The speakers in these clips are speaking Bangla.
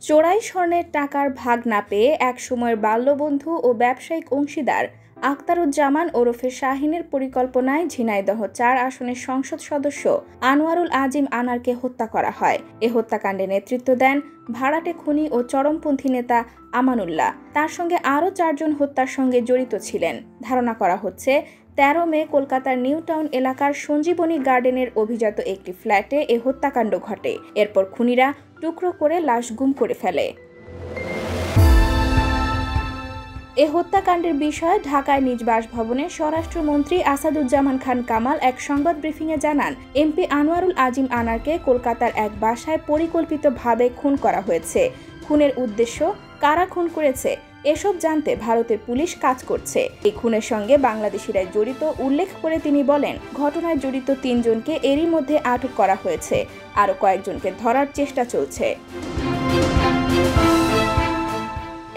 চোরাই স্বর্ণের টাকার ভাগ না পেয়ে একসময়ের বাল্যবন্ধু ও ব্যবসায়িক অংশীদার আখতারুজ্জামান ওরফে শাহিনের পরিকল্পনায় ঝিনাইদহ ৪ আসনের সংসদ সদস্য আনোয়ারুল আজিম আনারকে হত্যা করা হয়। এ হত্যাকাণ্ডে নেতৃত্ব দেন ভাড়াটে খুনি ও চরমপন্থী নেতা আমানুল্লাহ। তার সঙ্গে আরও ৪ জন হত্যার সঙ্গে জড়িত ছিলেন। ধারণা করা হচ্ছে ১৩ মে কলকাতার নিউ টাউন এলাকার সঞ্জীবনী গার্ডেনের অভিজাত একটি ফ্ল্যাটে এ হত্যাকাণ্ড ঘটে। এরপর খুনিরা টুকরো করে লাশ গুম করে ফেলে। এ হত্যাকাণ্ডের বিষয়ে ঢাকায় নিজ বাসভবনে স্বরাষ্ট্রমন্ত্রী আসাদুজ্জামান খান কামাল এক সংবাদ ব্রিফিংয়ে জানান, এমপি আনোয়ারুল আজিম আনারকে কলকাতার এক বাসায় পরিকল্পিতভাবে খুন করা হয়েছে। খুনের উদ্দেশ্য, কারা খুন করেছে এসব জানতে ভারতের পুলিশ কাজ করছে। এই খুনের সঙ্গে বাংলাদেশিরাই জড়িত উল্লেখ করে তিনি বলেন, ঘটনায় জড়িত ৩ জনকে এরই মধ্যে আটক করা হয়েছে, আরও কয়েকজনকে ধরার চেষ্টা চলছে।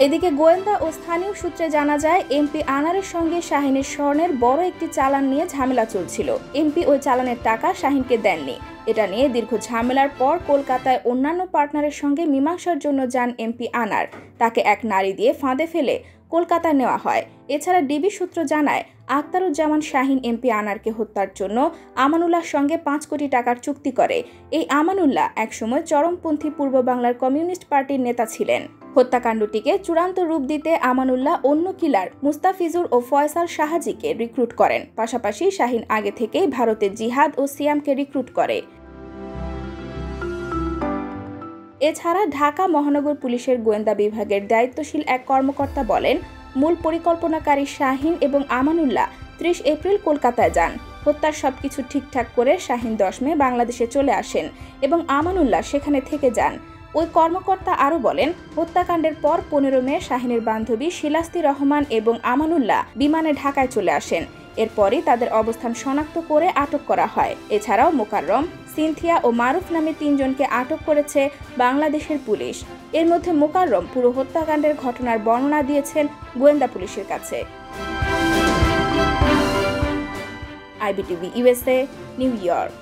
এদিকে গোয়েন্দা ও স্থানীয় সূত্রে জানা যায়, এমপি আনারের সঙ্গে শাহিনের স্বর্ণের বড় একটি চালান নিয়ে ঝামেলা চলছিল। এমপি ওই চালানের টাকা শাহিনকে দেননি। এটা নিয়ে দীর্ঘ ঝামেলার পর কলকাতায় অন্যান্য পার্টনারের সঙ্গে মীমাংসার জন্য যান এমপি আনার। তাকে এক নারী দিয়ে ফাঁদে ফেলে কলকাতা নেওয়া হয়। এছাড়া ডিবি সূত্র জানায়, আখতারুজ্জামান শাহিন এমপি আনারকে হত্যার জন্য আমানুল্লাহর সঙ্গে ৫ কোটি টাকার চুক্তি করে। এই আমানুল্লাহ একসময় চরমপন্থী পূর্ব বাংলার কমিউনিস্ট পার্টির নেতা ছিলেন। হত্যাকাণ্ডটিকে চূড়ান্ত রূপ দিতে আমানুল্লাহ অন্য কিলার মুস্তাফিজুর ও ফয়সাল শাহাজিকে রিক্রুট করেন। পাশাপাশি শাহিন আগে থেকেই ভারতে জিহাদ ও সিয়ামকে রিক্রুট করে। এছাড়া ঢাকা মহানগর পুলিশের গোয়েন্দা বিভাগের দায়িত্বশীল এক কর্মকর্তা বলেন, মূল পরিকল্পনাকারী শাহিন এবং আমানুল্লাহ ৩০ এপ্রিল কলকাতায় যান। হত্যার সবকিছু ঠিকঠাক করে শাহিন ১০ মে বাংলাদেশে চলে আসেন এবং আমানুল্লাহ সেখানে থেকে যান। ওই কর্মকর্তা আরও বলেন, হত্যাকাণ্ডের পর ১৫ মে শাহিনের বান্ধবী শিলাস্তি রহমান এবং আমানুল্লাহ বিমানে ঢাকায় চলে আসেন। এরপরই তাদের অবস্থান শনাক্ত করে আটক করা হয়। এছাড়াও মোকাররম, সিনথিয়া ও মারুফ নামে ৩ জনকে আটক করেছে বাংলাদেশের পুলিশ। এর মধ্যে মোকাররম পুরো হত্যাকাণ্ডের ঘটনার বর্ণনা দিয়েছেন গোয়েন্দা পুলিশের কাছে। IBTV USA, new York.